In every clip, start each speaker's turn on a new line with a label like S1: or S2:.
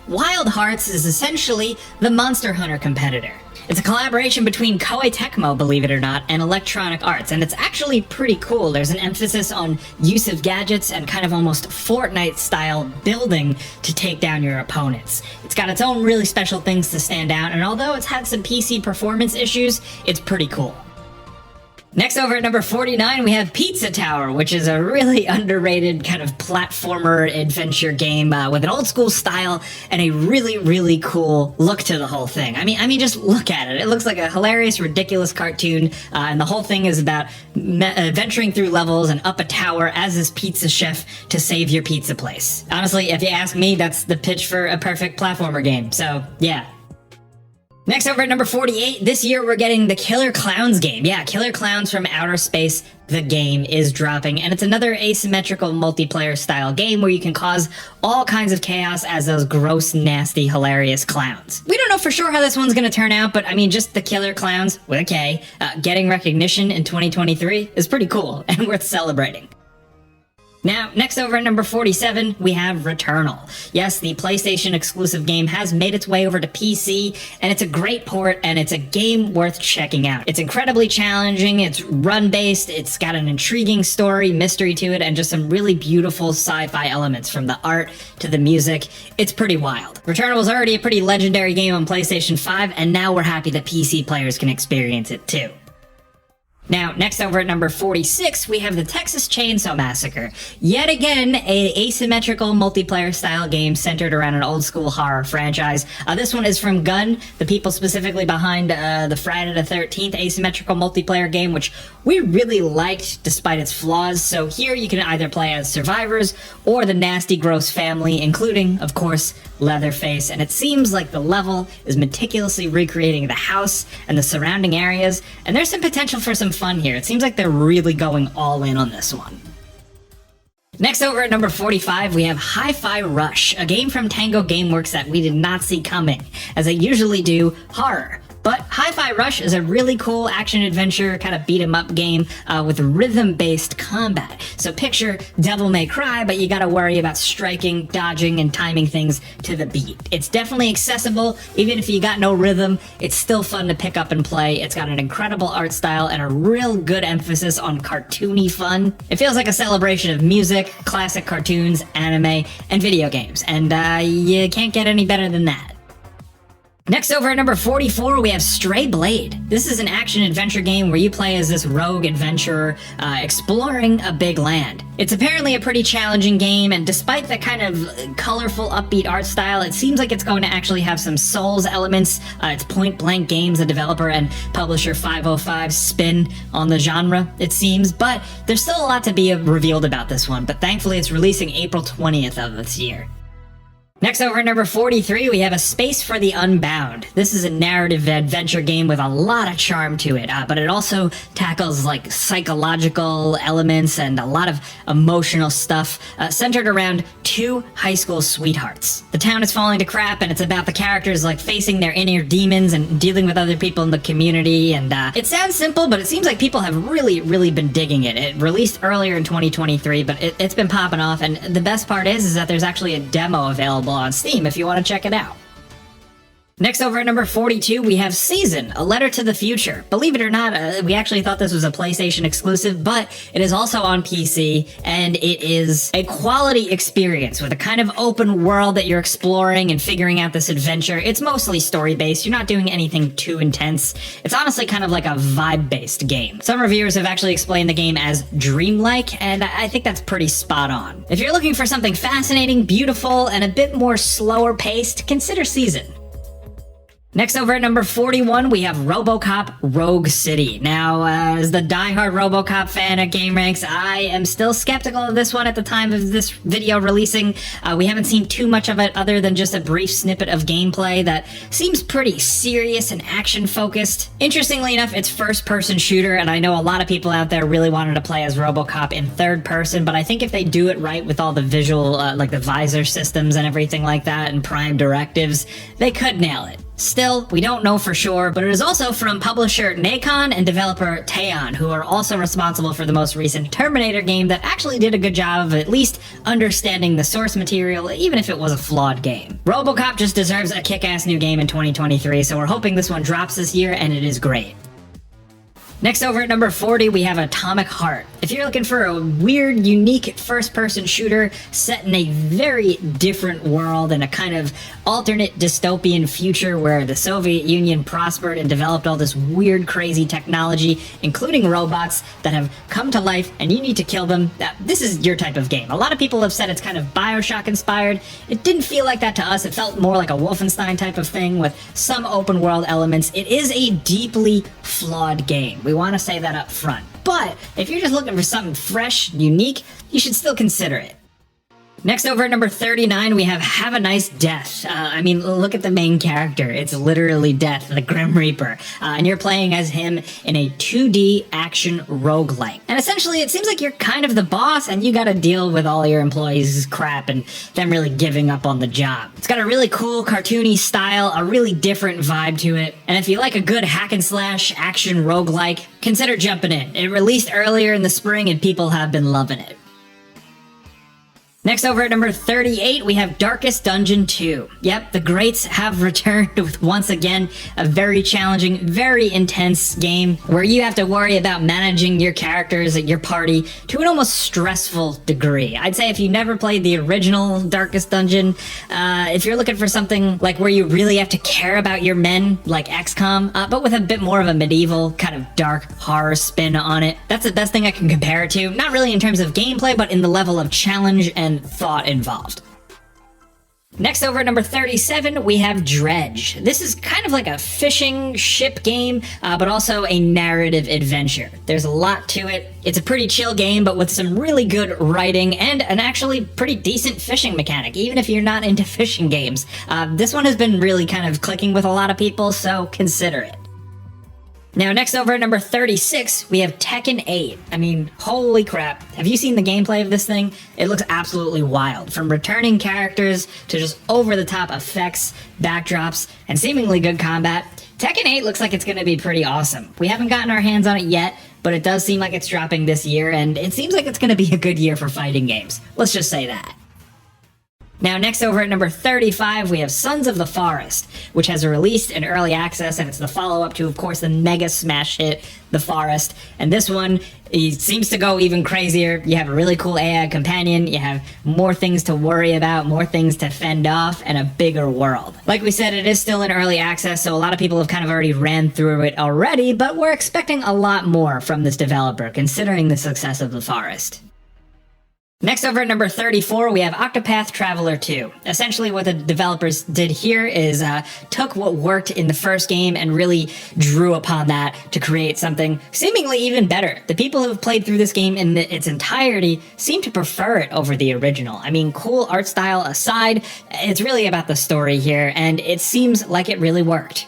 S1: Wild Hearts is essentially the Monster Hunter competitor. It's a collaboration between Koei Tecmo, believe it or not, and Electronic Arts, and it's actually pretty cool. There's an emphasis on use of gadgets and kind of almost Fortnite-style building to take down your opponents. It's got its own really special things to stand out, and although it's had some PC performance issues, it's pretty cool. Next, over at number 49, we have Pizza Tower, which is a really underrated kind of platformer adventure game with an old school style and a really, really cool look to the whole thing. I mean, just look at it. It looks like a hilarious, ridiculous cartoon, and the whole thing is about venturing through levels and up a tower as this pizza chef to save your pizza place. Honestly, if you ask me, that's the pitch for a perfect platformer game. So, yeah. Next, over at number 48, this year we're getting the Killer Klowns game. Yeah, Killer Klowns from Outer Space, the game is dropping, and it's another asymmetrical multiplayer-style game where you can cause all kinds of chaos as those gross, nasty, hilarious clowns. We don't know for sure how this one's gonna turn out, but I mean, just the Killer Klowns, with a K, getting recognition in 2023 is pretty cool and worth celebrating. Now, next over at number 47, we have Returnal. Yes, the PlayStation exclusive game has made its way over to PC, and it's a great port, and it's a game worth checking out. It's incredibly challenging, it's run-based, it's got an intriguing story, mystery to it, and just some really beautiful sci-fi elements from the art to the music. It's pretty wild. Returnal was already a pretty legendary game on PlayStation 5, and now we're happy that PC players can experience it too. Now, next over at number 46, we have the Texas Chainsaw Massacre. Yet again, an asymmetrical multiplayer-style game centered around an old-school horror franchise. This one is from Gun, the people specifically behind the Friday the 13th asymmetrical multiplayer game, which we really liked despite its flaws. So here you can either play as survivors or the nasty, gross family, including, of course, Leatherface. And it seems like the level is meticulously recreating the house and the surrounding areas, and there's some potential for some fun here. It seems like they're really going all in on this one. Next over at number 45, we have Hi-Fi Rush, a game from Tango Gameworks that we did not see coming, as they usually do horror. But Hi-Fi Rush is a really cool action-adventure kind of beat-em-up game with rhythm-based combat. So picture Devil May Cry, but you gotta worry about striking, dodging, and timing things to the beat. It's definitely accessible, even if you got no rhythm, it's still fun to pick up and play. It's got an incredible art style and a real good emphasis on cartoony fun. It feels like a celebration of music, classic cartoons, anime, and video games, and you can't get any better than that. Next over at number 44, we have Stray Blade. This is an action-adventure game where you play as this rogue adventurer exploring a big land. It's apparently a pretty challenging game, and despite the kind of colorful, upbeat art style, it seems like it's going to actually have some Souls elements. It's Point Blank Games, the developer and publisher 505's spin on the genre, it seems, but there's still a lot to be revealed about this one, but thankfully it's releasing April 20th of this year. Next over at number 43, we have A Space for the Unbound. This is a narrative adventure game with a lot of charm to it, but it also tackles like psychological elements and a lot of emotional stuff centered around two high school sweethearts. The town is falling to crap, and it's about the characters like facing their inner demons and dealing with other people in the community, and it sounds simple, but it seems like people have really been digging it. It released earlier in 2023, but it's been popping off, and the best part is that there's actually a demo available on Steam if you want to check it out. Next over at number 42, we have Season, A Letter to the Future. Believe it or not, we actually thought this was a PlayStation exclusive, but it is also on PC, and it is a quality experience with a kind of open world that you're exploring and figuring out this adventure. It's mostly story-based. You're not doing anything too intense. It's honestly kind of like a vibe-based game. Some reviewers have actually explained the game as dreamlike, and I think that's pretty spot on. If you're looking for something fascinating, beautiful, and a bit more slower paced, consider Season. Next over at number 41, we have RoboCop Rogue City. Now, as the diehard RoboCop fan at GameRanks, I am still skeptical of this one at the time of this video releasing. We haven't seen too much of it other than just a brief snippet of gameplay that seems pretty serious and action-focused. Interestingly enough, it's first-person shooter, and I know a lot of people out there really wanted to play as RoboCop in third person, but I think if they do it right with all the visual, like the visor systems and everything like that, and prime directives, they could nail it. Still, we don't know for sure, but it is also from publisher Nacon and developer Teon, who are also responsible for the most recent Terminator game that actually did a good job of at least understanding the source material, even if it was a flawed game. RoboCop just deserves a kick-ass new game in 2023, so we're hoping this one drops this year, and it is great. Next over at number 40, we have Atomic Heart. If you're looking for a weird, unique first-person shooter set in a very different world and a kind of alternate dystopian future where the Soviet Union prospered and developed all this weird, crazy technology, including robots that have come to life and you need to kill them, this is your type of game. A lot of people have said it's kind of Bioshock-inspired. It didn't feel like that to us. It felt more like a Wolfenstein type of thing with some open-world elements. It is a deeply flawed game. We want to say that up front. But if you're just looking for something fresh, unique, you should still consider it. Next over at number 39, we have a Nice Death. I mean, look at the main character. It's literally Death, the Grim Reaper. And you're playing as him in a 2D action roguelike. And essentially, it seems like you're kind of the boss and you gotta deal with all your employees' crap and them really giving up on the job. It's got a really cool, cartoony style, a really different vibe to it. And if you like a good hack and slash action roguelike, consider jumping in. It released earlier in the spring and people have been loving it. Next over at number 38, we have Darkest Dungeon 2. Yep, the greats have returned with, once again, a very challenging, very intense game where you have to worry about managing your characters and your party to an almost stressful degree. I'd say if you never played the original Darkest Dungeon, if you're looking for something like where you really have to care about your men, like XCOM, but with a bit more of a medieval, kind of dark horror spin on it, that's the best thing I can compare it to. Not really in terms of gameplay, but in the level of challenge and thought involved. Next over at number 37, we have Dredge. This is kind of like a fishing ship game, but also a narrative adventure. There's a lot to it. It's a pretty chill game, but with some really good writing and an actually pretty decent fishing mechanic, even if you're not into fishing games. This one has been really kind of clicking with a lot of people, so consider it. Now, next over at number 36, we have Tekken 8. I mean, holy crap. Have you seen the gameplay of this thing? It looks absolutely wild. From returning characters to just over-the-top effects, backdrops, and seemingly good combat, Tekken 8 looks like it's going to be pretty awesome. We haven't gotten our hands on it yet, but it does seem like it's dropping this year, and it seems like it's going to be a good year for fighting games. Let's just say that. Now, next over at number 35, we have Sons of the Forest, which has released in early access, and it's the follow-up to, of course, the mega smash hit, The Forest. And this one, it seems to go even crazier. You have a really cool AI companion, you have more things to worry about, more things to fend off, and a bigger world. Like we said, it is still in early access, so a lot of people have kind of already ran through it already, but we're expecting a lot more from this developer, considering the success of The Forest. Next over at number 34, we have Octopath Traveler 2. Essentially what the developers did here is took what worked in the first game and really drew upon that to create something seemingly even better. The people who have played through this game in its entirety seem to prefer it over the original. I mean, cool art style aside, it's really about the story here, and it seems like it really worked.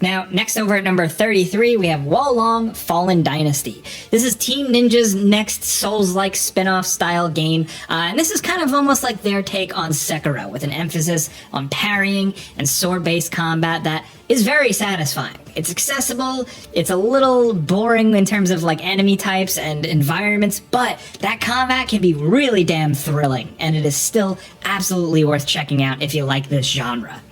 S1: Now, next over at number 33, we have Wolong Fallen Dynasty. This is Team Ninja's next Souls-like spin-off style game, and this is kind of almost like their take on Sekiro, with an emphasis on parrying and sword-based combat that is very satisfying. It's accessible, it's a little boring in terms of like enemy types and environments, but that combat can be really damn thrilling, and it is still absolutely worth checking out if you like this genre.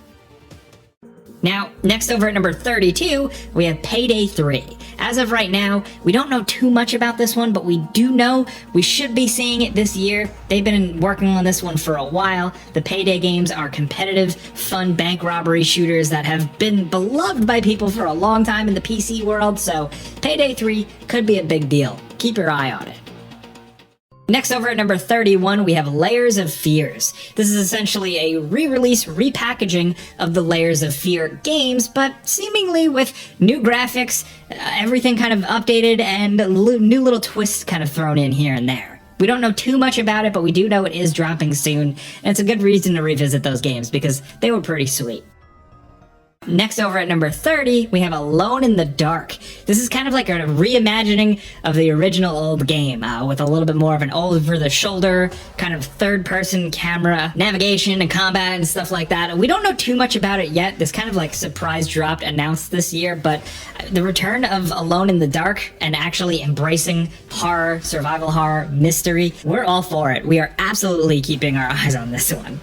S1: Now, next over at number 32, we have Payday 3. As of right now, we don't know too much about this one, but we do know we should be seeing it this year. They've been working on this one for a while. The Payday games are competitive, fun bank robbery shooters that have been beloved by people for a long time in the PC world, so Payday 3 could be a big deal. Keep your eye on it. Next over at number 31, we have Layers of Fears. This is essentially a re-release, repackaging of the Layers of Fear games, but seemingly with new graphics, everything kind of updated, and new little twists kind of thrown in here and there. We don't know too much about it, but we do know it is dropping soon, and it's a good reason to revisit those games because they were pretty sweet. Next over at number 30, we have Alone in the Dark. This is kind of like a reimagining of the original old game, with a little bit more of an over-the-shoulder kind of third-person camera navigation and combat and stuff like that. We don't know too much about it yet. This kind of like surprise dropped announced this year, but the return of Alone in the Dark and actually embracing horror, survival horror, mystery, we're all for it. We are absolutely keeping our eyes on this one.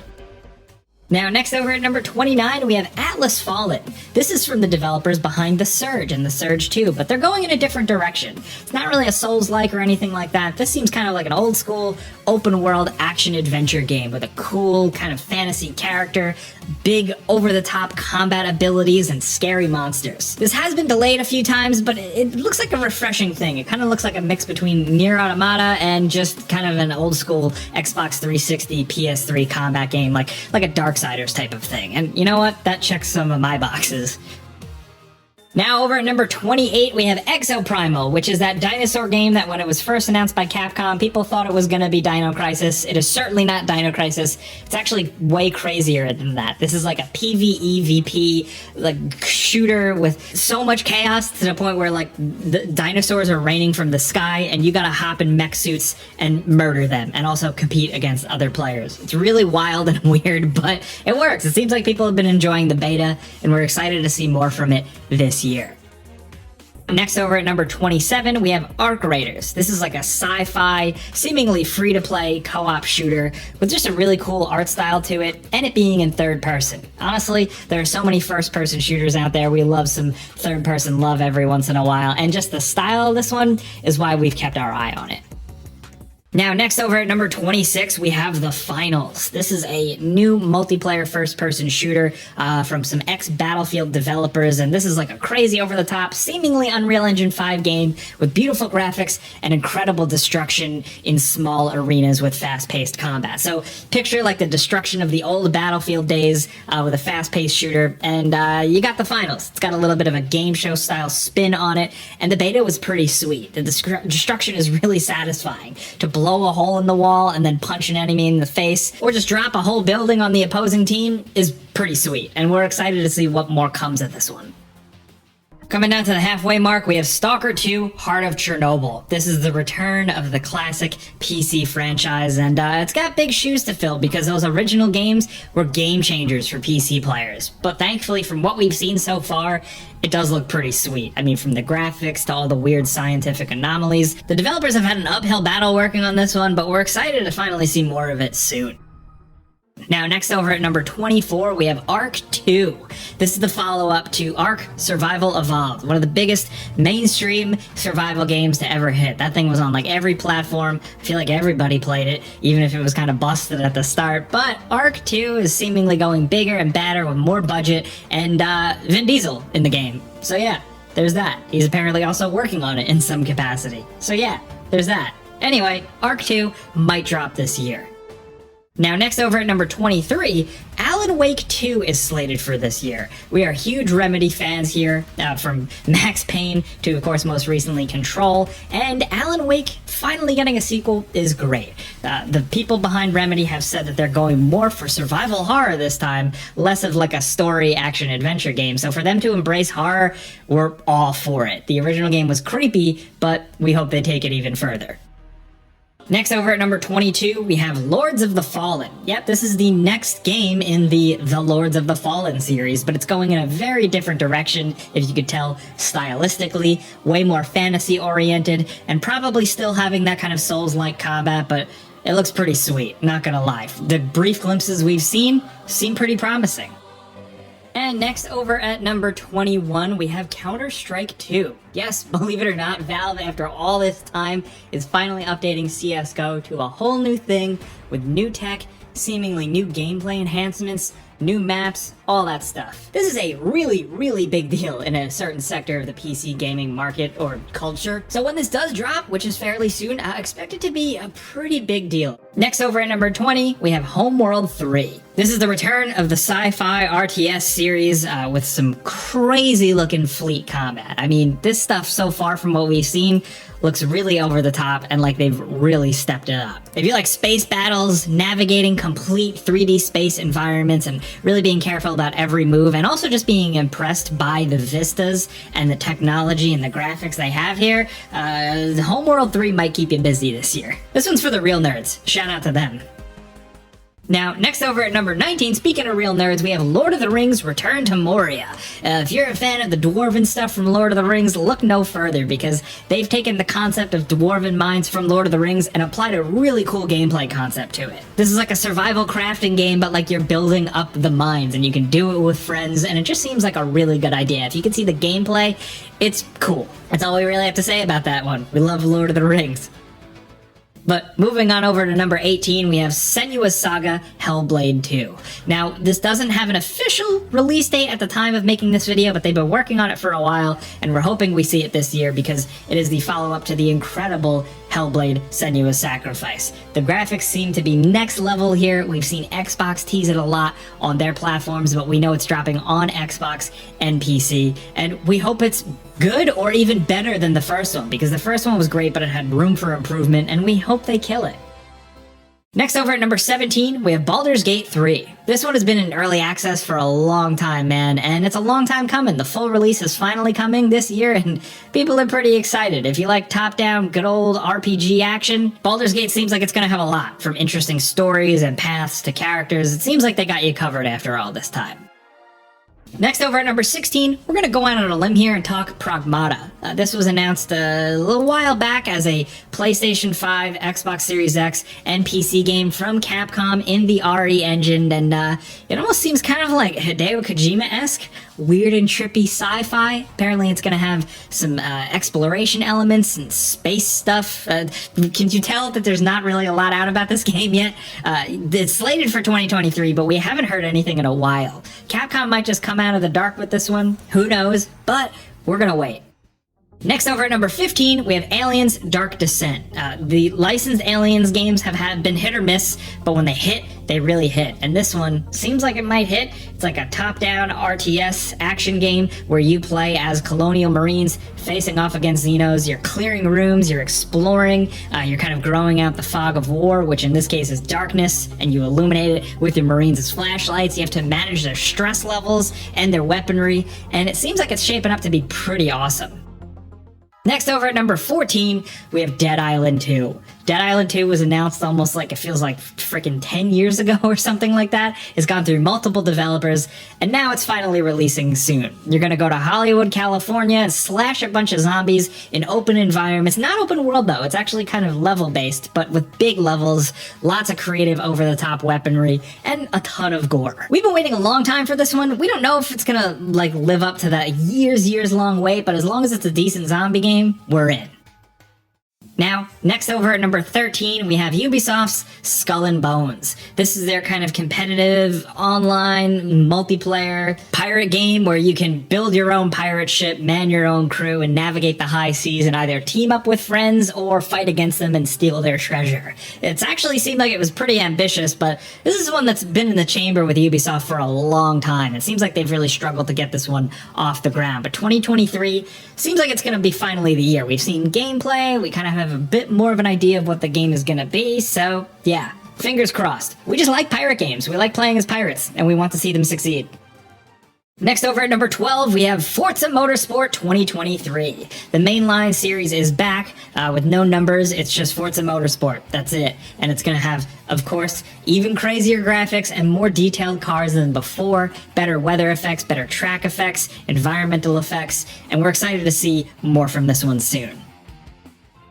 S1: Now, next over at number 29, we have Atlas Fallen. This is from the developers behind The Surge and The Surge 2, but they're going in a different direction. It's not really a Souls-like or anything like that. This seems kind of like an old-school, open-world action-adventure game with a cool kind of fantasy character, big, over-the-top combat abilities, and scary monsters. This has been delayed a few times, but it looks like a refreshing thing. It kind of looks like a mix between Nier Automata and just kind of an old-school Xbox 360, PS3 combat game, like a Darksiders type of thing. And you know what? That checks some of my boxes. Now over at number 28, we have Exoprimal, which is that dinosaur game that when it was first announced by Capcom, people thought it was going to be Dino Crisis. It is certainly not Dino Crisis. It's actually way crazier than that. This is like a PvE like shooter with so much chaos to the point where like the dinosaurs are raining from the sky and you gotta hop in mech suits and murder them and also compete against other players. It's really wild and weird, but it works. It seems like people have been enjoying the beta and we're excited to see more from it this year. Next over at number 27, we have Arc Raiders. This is like a sci-fi, seemingly free-to-play co-op shooter with just a really cool art style to it, and it being in third person. Honestly, there are so many first-person shooters out there. We love some third-person love every once in a while, and just the style of this one is why we've kept our eye on it. Now, next over at number 26, we have The Finals. This is a new multiplayer first-person shooter from some ex-Battlefield developers, and this is like a crazy over-the-top, seemingly Unreal Engine 5 game with beautiful graphics and incredible destruction in small arenas with fast-paced combat. So, picture like the destruction of the old Battlefield days with a fast-paced shooter, and you got The Finals. It's got a little bit of a game show-style spin on it, and the beta was pretty sweet. The destruction is really satisfying. To blow a hole in the wall and then punch an enemy in the face, or just drop a whole building on the opposing team is pretty sweet, and we're excited to see what more comes of this one. Coming down to the halfway mark, we have Stalker 2: Heart of Chernobyl. This is the return of the classic PC franchise, and it's got big shoes to fill because those original games were game changers for PC players. But thankfully, from what we've seen so far, it does look pretty sweet. I mean, from the graphics to all the weird scientific anomalies. The developers have had an uphill battle working on this one, but we're excited to finally see more of it soon. Now, next over at number 24, we have Ark 2. This is the follow-up to Ark Survival Evolved, one of the biggest mainstream survival games to ever hit. That thing was on like every platform. I feel like everybody played it, even if it was kind of busted at the start. But Ark 2 is seemingly going bigger and badder with more budget and Vin Diesel in the game. So yeah, there's that. He's apparently also working on it in some capacity. So yeah, there's that. Anyway, Ark 2 might drop this year. Now, next over at number 23, Alan Wake 2 is slated for this year. We are huge Remedy fans here, from Max Payne to, of course, most recently Control, and Alan Wake finally getting a sequel is great. The people behind Remedy have said that they're going more for survival horror this time, less of like a story action-adventure game, so for them to embrace horror, we're all for it. The original game was creepy, but we hope they take it even further. Next over at number 22, we have Lords of the Fallen. Yep, this is the next game in the Lords of the Fallen series, but it's going in a very different direction, if you could tell, stylistically, way more fantasy-oriented, and probably still having that kind of Souls-like combat, but it looks pretty sweet, not gonna lie. The brief glimpses we've seen seem pretty promising. And next over at number 21, we have Counter-Strike 2. Yes, believe it or not, Valve, after all this time, is finally updating CSGO to a whole new thing with new tech, seemingly new gameplay enhancements, new maps, all that stuff. This is a really, really big deal in a certain sector of the PC gaming market or culture. So when this does drop, which is fairly soon, I expect it to be a pretty big deal. Next over at number 20, we have Homeworld 3. This is the return of the sci-fi RTS series with some crazy looking fleet combat. I mean, this stuff so far from what we've seen looks really over the top and like they've really stepped it up. If you like space battles, navigating complete 3D space environments and really being careful about every move and also just being impressed by the vistas and the technology and the graphics they have here, Homeworld 3 might keep you busy this year. This one's for the real nerds. Shout out to them. Now, next over at number 19, speaking of real nerds, we have Lord of the Rings Return to Moria. If you're a fan of the dwarven stuff from Lord of the Rings, look no further, because they've taken the concept of dwarven mines from Lord of the Rings and applied a really cool gameplay concept to it. This is like a survival crafting game, but like you're building up the mines, and you can do it with friends, and it just seems like a really good idea. If you can see the gameplay, it's cool. That's all we really have to say about that one. We love Lord of the Rings. But moving on over to number 18, we have Senua's Saga Hellblade 2. Now, this doesn't have an official release date at the time of making this video, but they've been working on it for a while, and we're hoping we see it this year because it is the follow-up to the incredible Hellblade Senua's Sacrifice. The graphics seem to be next level here. We've seen Xbox tease it a lot on their platforms, but we know it's dropping on Xbox and PC, and we hope it's good or even better than the first one, because the first one was great, but it had room for improvement, and we hope they kill it. Next over at number 17, we have Baldur's Gate 3. This one has been in early access for a long time, man, and it's a long time coming. The full release is finally coming this year, and people are pretty excited. If you like top-down, good old RPG action, Baldur's Gate seems like it's gonna have a lot, from interesting stories and paths to characters. It seems like they got you covered after all this time. Next over at number 16, we're going to go out on a limb here and talk Pragmata. This was announced a little while back as a PlayStation 5, Xbox Series X, and PC game from Capcom in the RE engine, and it almost seems kind of like Hideo Kojima-esque, weird and trippy sci-fi. Apparently it's going to have some exploration elements and space stuff. Can you tell that there's not really a lot out about this game yet? It's slated for 2023, but we haven't heard anything in a while. Capcom might just come out of the dark with this one. Who knows? But we're gonna wait. Next over at number 15, we have Aliens Dark Descent. The licensed Aliens games have been hit or miss, but when they hit, they really hit. And this one seems like it might hit. It's like a top-down RTS action game where you play as colonial marines facing off against Xenos. You're clearing rooms, you're exploring, you're kind of growing out the fog of war, which in this case is darkness, and you illuminate it with your marines as flashlights. You have to manage their stress levels and their weaponry, and it seems like it's shaping up to be pretty awesome. Next over at number 14, we have Dead Island 2. Dead Island 2 was announced almost like, it feels like freaking 10 years ago or something like that. It's gone through multiple developers, and now it's finally releasing soon. You're gonna go to Hollywood, California, and slash a bunch of zombies in open environments. Not open world though, it's actually kind of level-based, but with big levels, lots of creative over-the-top weaponry, and a ton of gore. We've been waiting a long time for this one. We don't know if it's gonna like live up to that years long wait, but as long as it's a decent zombie game, we're in. Now, next over at number 13, we have Ubisoft's Skull and Bones. This is their kind of competitive, online, multiplayer pirate game where you can build your own pirate ship, man your own crew, and navigate the high seas and either team up with friends or fight against them and steal their treasure. It's actually seemed like it was pretty ambitious, but this is one that's been in the chamber with Ubisoft for a long time. It seems like they've really struggled to get this one off the ground, but 2023 seems like it's going to be finally the year. We've seen gameplay, we kind of have a bit more of an idea of what the game is gonna be, so yeah, fingers crossed. We just like pirate games. We like playing as pirates, and we want to see them succeed. Next over at number 12, we have Forza Motorsport 2023. The mainline series is back with no numbers. It's just Forza Motorsport. That's it. And it's going to have, of course, even crazier graphics and more detailed cars than before, better weather effects, better track effects, environmental effects, and we're excited to see more from this one soon.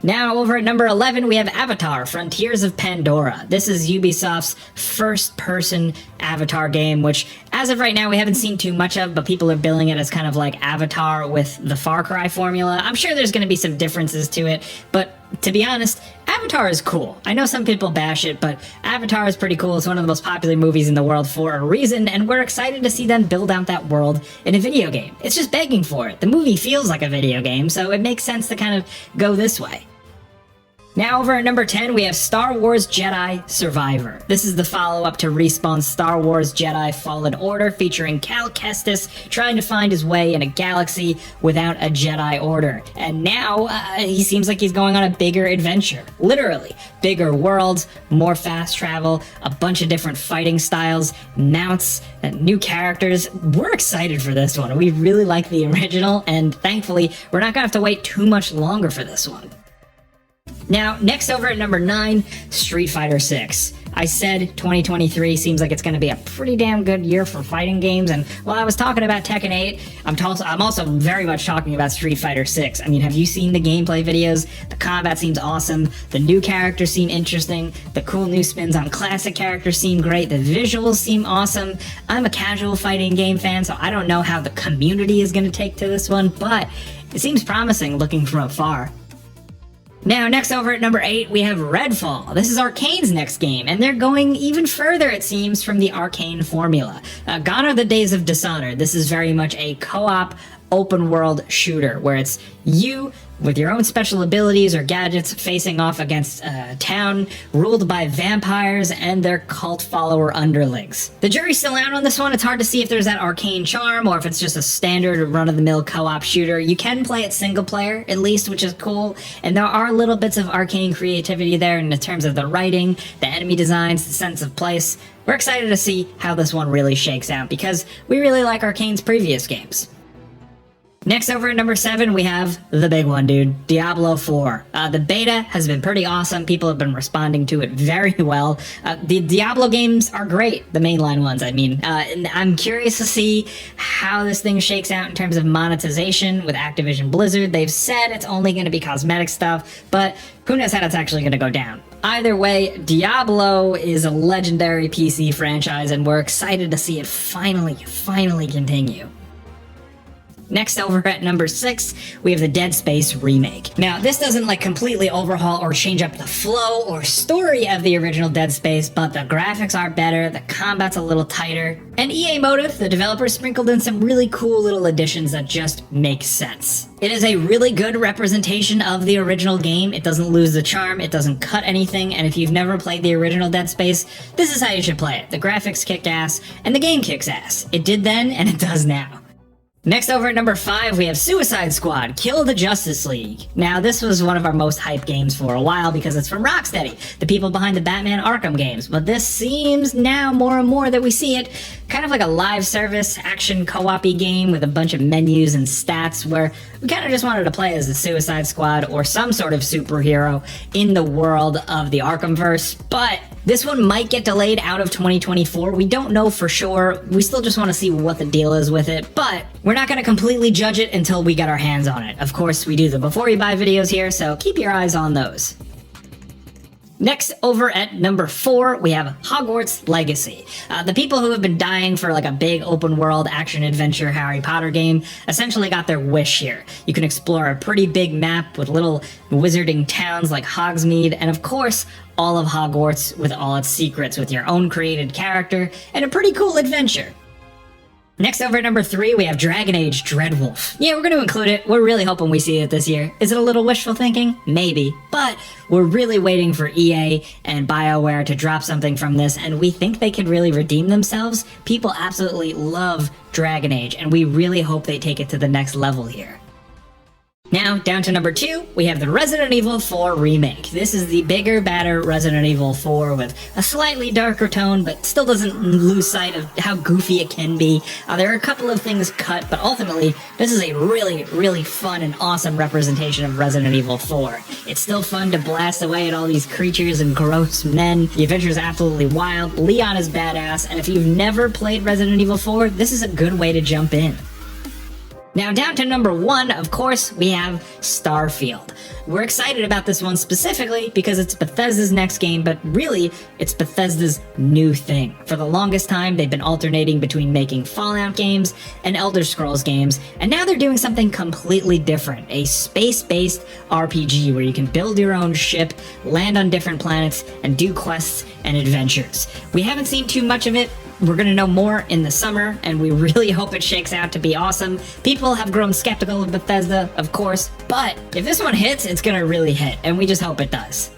S1: Now, over at number 11, we have Avatar, Frontiers of Pandora. This is Ubisoft's first-person Avatar game, which, as of right now, we haven't seen too much of, but people are billing it as kind of like Avatar with the Far Cry formula. I'm sure there's going to be some differences to it, but to be honest, Avatar is cool. I know some people bash it, but Avatar is pretty cool. It's one of the most popular movies in the world for a reason, and we're excited to see them build out that world in a video game. It's just begging for it. The movie feels like a video game, so it makes sense to kind of go this way. Now over at number 10, we have Star Wars Jedi Survivor. This is the follow-up to Respawn's Star Wars Jedi Fallen Order, featuring Cal Kestis trying to find his way in a galaxy without a Jedi Order. And now, he seems like he's going on a bigger adventure. Literally. Bigger worlds, more fast travel, a bunch of different fighting styles, mounts, and new characters. We're excited for this one. We really like the original, and thankfully, we're not gonna have to wait too much longer for this one. Now, next over at number 9, Street Fighter 6. I said 2023 seems like it's going to be a pretty damn good year for fighting games, and while I was talking about Tekken 8, I'm also very much talking about Street Fighter 6. I mean, have you seen the gameplay videos? The combat seems awesome, the new characters seem interesting, the cool new spins on classic characters seem great, the visuals seem awesome. I'm a casual fighting game fan, so I don't know how the community is going to take to this one, but it seems promising looking from afar. Now, next over at number 8, we have Redfall. This is Arcane's next game, and they're going even further, it seems, from the Arcane formula. Gone are the days of Dishonored. This is very much a co-op, open-world shooter, where it's you with your own special abilities or gadgets facing off against a town ruled by vampires and their cult follower underlings. The jury's still out on this one. It's hard to see if there's that Arcane charm or if it's just a standard run-of-the-mill co-op shooter. You can play it single player, at least, which is cool, and there are little bits of Arcane creativity there in terms of the writing, the enemy designs, the sense of place. We're excited to see how this one really shakes out because we really like Arcane's previous games. Next over at number 7, we have the big one, dude. Diablo 4. The beta has been pretty awesome. People have been responding to it very well. The Diablo games are great, the mainline ones, I mean. And I'm curious to see how this thing shakes out in terms of monetization with Activision Blizzard. They've said it's only going to be cosmetic stuff, but who knows how that's actually going to go down. Either way, Diablo is a legendary PC franchise, and we're excited to see it finally continue. Next over at number 6, we have the Dead Space remake. Now, this doesn't completely overhaul or change up the flow or story of the original Dead Space, but the graphics are better, the combat's a little tighter, and EA Motive, the developer, sprinkled in some really cool little additions that just make sense. It is a really good representation of the original game. It doesn't lose the charm, it doesn't cut anything, and if you've never played the original Dead Space, this is how you should play it. The graphics kick ass, and the game kicks ass. It did then, and it does now. Next over at number 5, we have Suicide Squad, Kill the Justice League. Now, this was one of our most hyped games for a while because it's from Rocksteady, the people behind the Batman Arkham games. But this seems now more and more that we see it kind of like a live service action co-op-y game with a bunch of menus and stats where we kind of just wanted to play as the Suicide Squad or some sort of superhero in the world of the Arkhamverse. But this one might get delayed out of 2024. We don't know for sure. We still just want to see what the deal is with it, but we're not going to completely judge it until we get our hands on it. Of course, we do the before you buy videos here, so keep your eyes on those. Next, over at number 4, we have Hogwarts Legacy. The people who have been dying for a big open-world action-adventure Harry Potter game essentially got their wish here. You can explore a pretty big map with little wizarding towns like Hogsmeade, and of course, all of Hogwarts with all its secrets with your own created character, and a pretty cool adventure. Next over at number 3, we have Dragon Age Dreadwolf. Yeah, we're going to include it. We're really hoping we see it this year. Is it a little wishful thinking? Maybe. But we're really waiting for EA and BioWare to drop something from this, and we think they could really redeem themselves. People absolutely love Dragon Age, and we really hope they take it to the next level here. Now, down to number 2, we have the Resident Evil 4 remake. This is the bigger, badder Resident Evil 4 with a slightly darker tone, but still doesn't lose sight of how goofy it can be. There are a couple of things cut, but ultimately, this is a really fun and awesome representation of Resident Evil 4. It's still fun to blast away at all these creatures and gross men. The adventure is absolutely wild, Leon is badass, and if you've never played Resident Evil 4, this is a good way to jump in. Now, down to number 1, of course, we have Starfield. We're excited about this one specifically because it's Bethesda's next game, but really, it's Bethesda's new thing. For the longest time, they've been alternating between making Fallout games and Elder Scrolls games, and now they're doing something completely different, a space-based RPG where you can build your own ship, land on different planets, and do quests and adventures. We haven't seen too much of it, we're gonna know more in the summer, and we really hope it shakes out to be awesome. People have grown skeptical of Bethesda, of course, but if this one hits, it's gonna really hit, and we just hope it does.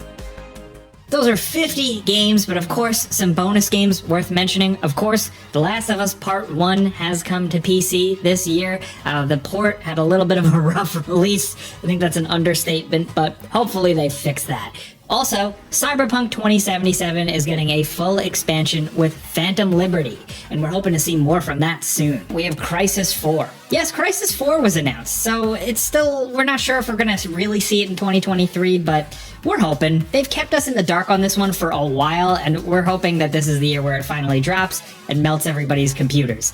S1: Those are 50 games, but of course, some bonus games worth mentioning. Of course, The Last of Us Part 1 has come to PC this year. The port had a little bit of a rough release. I think that's an understatement, but hopefully they fix that. Also, Cyberpunk 2077 is getting a full expansion with Phantom Liberty, and we're hoping to see more from that soon. We have Crysis 4. Yes, Crysis 4 was announced, so we're not sure if we're gonna really see it in 2023, but we're hoping. They've kept us in the dark on this one for a while, and we're hoping that this is the year where it finally drops and melts everybody's computers.